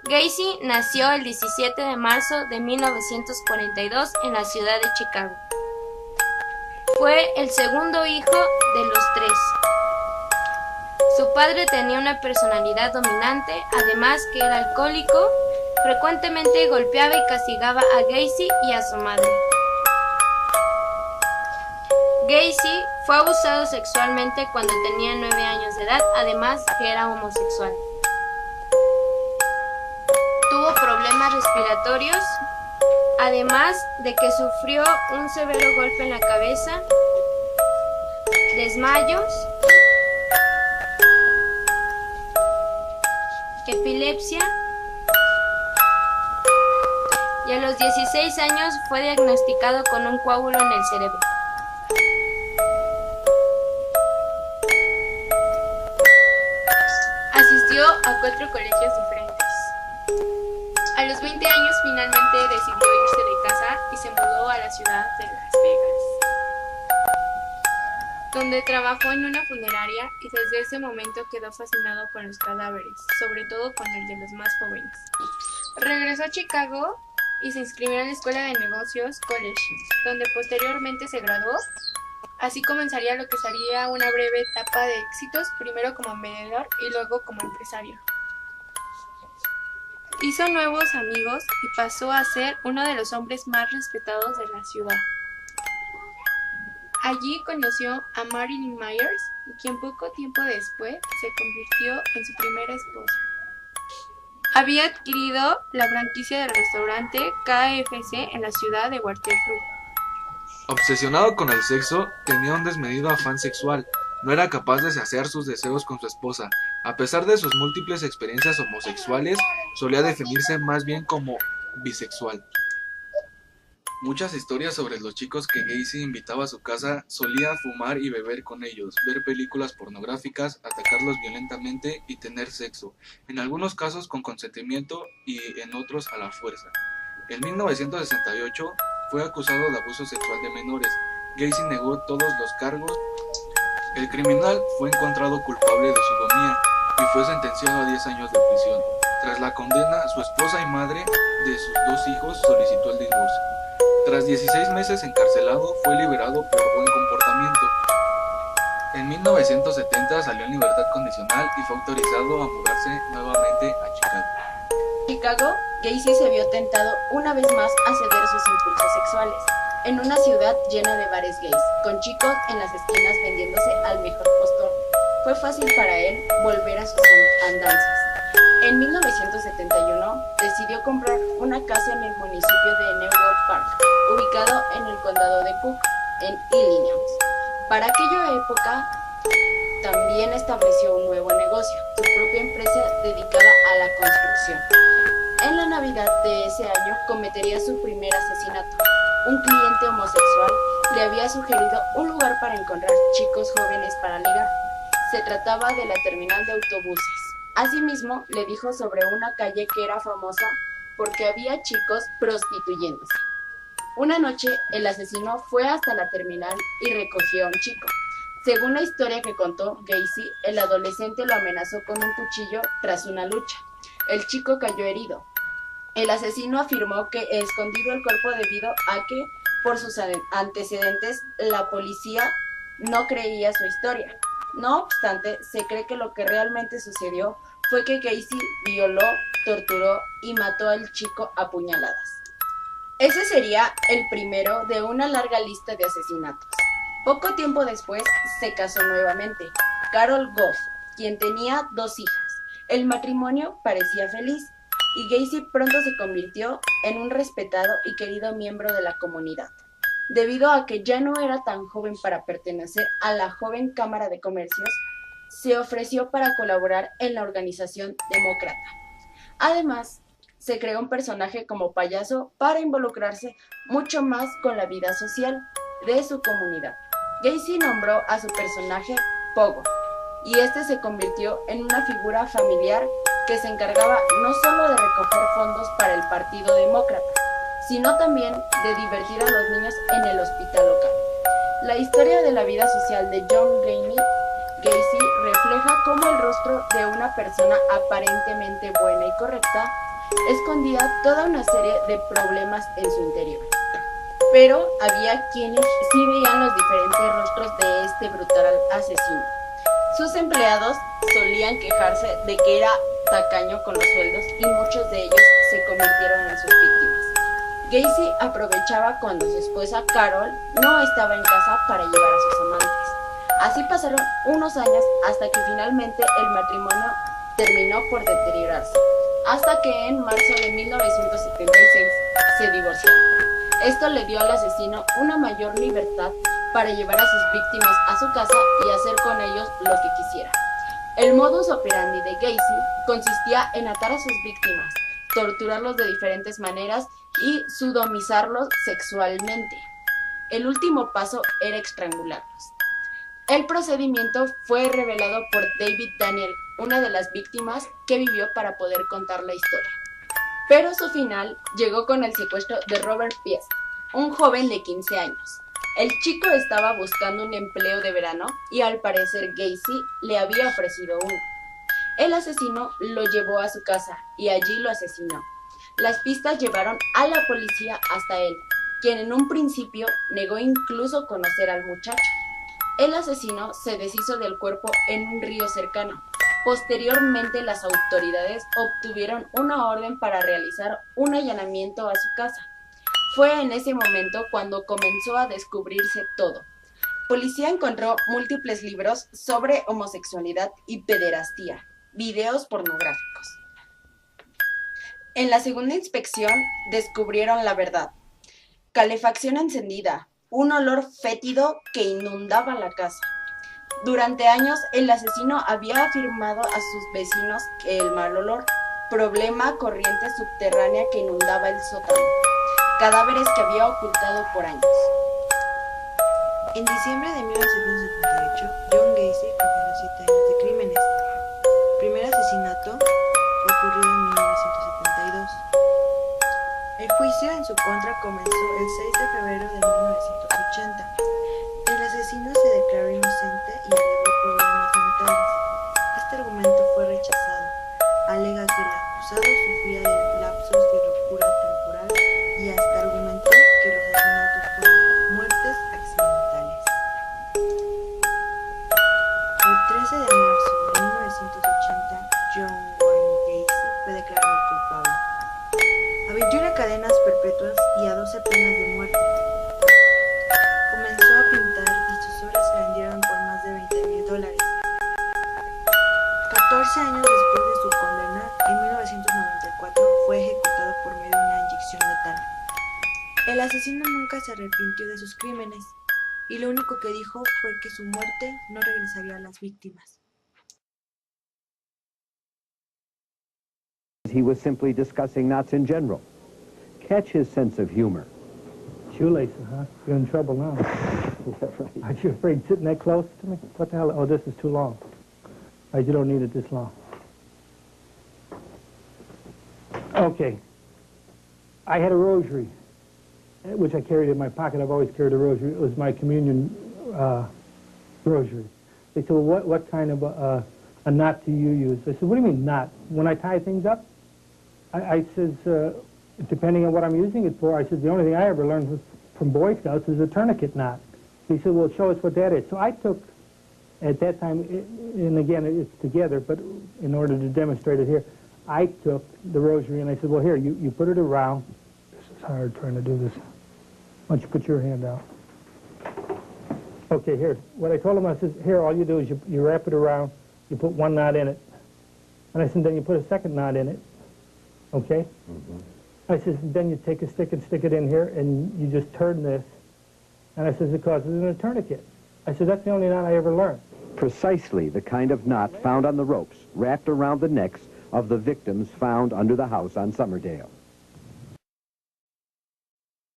Gacy nació el 17 de marzo de 1942 en la ciudad de Chicago. Fue el segundo hijo de los tres. Su padre tenía una personalidad dominante, además que era alcohólico, frecuentemente golpeaba y castigaba a Gacy y a su madre. Gacy fue abusado sexualmente cuando tenía 9 años de edad, además que era homosexual. Tuvo problemas respiratorios, además de que sufrió un severo golpe en la cabeza, desmayos, epilepsia, y a los 16 años fue diagnosticado con un coágulo en el cerebro. Asistió a 4 colegios diferentes. A los 20 años finalmente decidió irse de casa y se mudó a la ciudad de Las Vegas, donde trabajó en una funeraria y desde ese momento quedó fascinado con los cadáveres, sobre todo con el de los más jóvenes. Regresó a Chicago y se inscribió en la Escuela de Negocios College, donde posteriormente se graduó. Así comenzaría lo que sería una breve etapa de éxitos, primero como vendedor y luego como empresario. Hizo nuevos amigos y pasó a ser uno de los hombres más respetados de la ciudad. Allí conoció a Marilyn Myers, quien poco tiempo después se convirtió en su primera esposa. Había adquirido la franquicia del restaurante KFC en la ciudad de Waterloo. Obsesionado con el sexo, tenía un desmedido afán sexual. No era capaz de saciar sus deseos con su esposa. A pesar de sus múltiples experiencias homosexuales, solía definirse más bien como bisexual. Muchas historias sobre los chicos que Gacy invitaba a su casa: solía fumar y beber con ellos, ver películas pornográficas, atacarlos violentamente y tener sexo, en algunos casos con consentimiento y en otros a la fuerza. En 1968 fue acusado de abuso sexual de menores. Gacy negó todos los cargos. El criminal fue encontrado culpable de sodomía y fue sentenciado a 10 años de prisión. Tras la condena, su esposa y madre de sus 2 hijos solicitó el divorcio. Tras 16 meses encarcelado, fue liberado por buen comportamiento. En 1970 salió en libertad condicional y fue autorizado a mudarse nuevamente a Chicago. En Chicago, Gacy se vio tentado una vez más a ceder sus impulsos sexuales, en una ciudad llena de bares gays, con chicos en las esquinas vendiéndose al mejor postor. Fue fácil para él volver a sus andanzas. En 1971 decidió comprar una casa en el municipio de Newark Park, ubicado en el condado de Cook, en Illinois. Para aquella época también estableció un nuevo negocio, su propia empresa dedicada a la construcción. En la Navidad de ese año cometería su primer asesinato. Un cliente homosexual le había sugerido un lugar para encontrar chicos jóvenes para ligar. Se trataba de la terminal de autobuses. Asimismo, le dijo sobre una calle que era famosa porque había chicos prostituyéndose. Una noche, el asesino fue hasta la terminal y recogió a un chico. Según la historia que contó Gacy, el adolescente lo amenazó con un cuchillo tras una lucha. El chico cayó herido. El asesino afirmó que escondido el cuerpo debido a que, por sus antecedentes, la policía no creía su historia. No obstante, se cree que lo que realmente sucedió fue que Gacy violó, torturó y mató al chico a puñaladas. Ese sería el primero de una larga lista de asesinatos. Poco tiempo después se casó nuevamente, Carol Goff, quien tenía 2 hijas. El matrimonio parecía feliz y Gacy pronto se convirtió en un respetado y querido miembro de la comunidad. Debido a que ya no era tan joven para pertenecer a la joven Cámara de Comercios, se ofreció para colaborar en la organización demócrata. Además, se creó un personaje como payaso para involucrarse mucho más con la vida social de su comunidad. Gacy nombró a su personaje Pogo, y este se convirtió en una figura familiar que se encargaba no solo de recoger fondos para el Partido Demócrata, sino también de divertir a los niños en el hospital local. La historia de la vida social de John Gacy refleja cómo el rostro de una persona aparentemente buena y correcta escondía toda una serie de problemas en su interior. Pero había quienes sí veían los diferentes rostros de este brutal asesino. Sus empleados solían quejarse de que era tacaño con los sueldos y muchos de ellos se convirtieron en sus víctimas. Gacy aprovechaba cuando su esposa Carol no estaba en casa para llevar a sus amantes. Así pasaron unos años hasta que finalmente el matrimonio terminó por deteriorarse, hasta que en marzo de 1976 se divorciaron. Esto le dio al asesino una mayor libertad para llevar a sus víctimas a su casa y hacer con ellos lo que quisiera. El modus operandi de Gacy consistía en atar a sus víctimas, torturarlos de diferentes maneras y sodomizarlos sexualmente. El último paso era estrangularlos. El procedimiento fue revelado por David Daniel, una de las víctimas que vivió para poder contar la historia. Pero su final llegó con el secuestro de Robert Piest, un joven de 15 años. El chico estaba buscando un empleo de verano y al parecer Gacy le había ofrecido uno. El asesino lo llevó a su casa y allí lo asesinó. Las pistas llevaron a la policía hasta él, quien en un principio negó incluso conocer al muchacho. El asesino se deshizo del cuerpo en un río cercano. Posteriormente, las autoridades obtuvieron una orden para realizar un allanamiento a su casa. Fue en ese momento cuando comenzó a descubrirse todo. Policía encontró múltiples libros sobre homosexualidad y pederastía, videos pornográficos. En la segunda inspección descubrieron la verdad. Calefacción encendida, un olor fétido que inundaba la casa. Durante años, el asesino había afirmado a sus vecinos que el mal olor, problema corriente subterránea que inundaba el sótano, cadáveres que había ocultado por años. En diciembre de 1978, John Gacy confesó 7 años de crímenes. El primer asesinato ocurrió en 1972. El juicio en su contra comenzó el 6 de febrero de 1980. El asesino se declaró inocente y alegó problemas mentales. Este argumento fue rechazado. Alega que el acusado sufría de lapsos de locura temporal y hasta argumentó que los asesinatos fueron muertes accidentales. El 13 de marzo de 1980, John Wayne Gacy fue declarado culpable. A 21 cadenas perpetuas y a 12 penas de muerte. Comenzó a pintar y sus obras se vendieron por más de $20,000. 14 años después de su condena, en 1994, fue ejecutado por medio de una inyección letal. El asesino nunca se arrepintió de sus crímenes, y lo único que dijo fue que su muerte no regresaría a las víctimas. He was simply discussing knots in general. Catch his sense of humor. Shoelaces, huh? You're in trouble now. Yeah, right. Aren't you afraid sitting that close to me? What the hell? Oh, this is too long. You don't need it this long. Okay. I had a rosary, which I carried in my pocket. I've always carried a rosary. It was my communion rosary. They said, well, what kind of a knot do you use? I said, what do you mean knot? When I tie things up? I says, depending on what I'm using it for, I said, the only thing I ever learned from Boy Scouts is a tourniquet knot. He said, well, show us what that is. So I took, at that time, and again, it's together, but in order to demonstrate it here, I took the rosary and I said, well, here, you put it around. This is hard trying to do this. Why don't you put your hand out? Okay, here. What I told him, I said, here, all you do is you wrap it around, you put one knot in it. And I said, then you put a second knot in it. Okay? Mm-hmm. I said, then you take a stick and stick it in here, and you just turn this. And I said, it causes a tourniquet. I said, that's the only knot I ever learned. Precisely the kind of knot found on the ropes wrapped around the necks of the victims found under the house on Summerdale.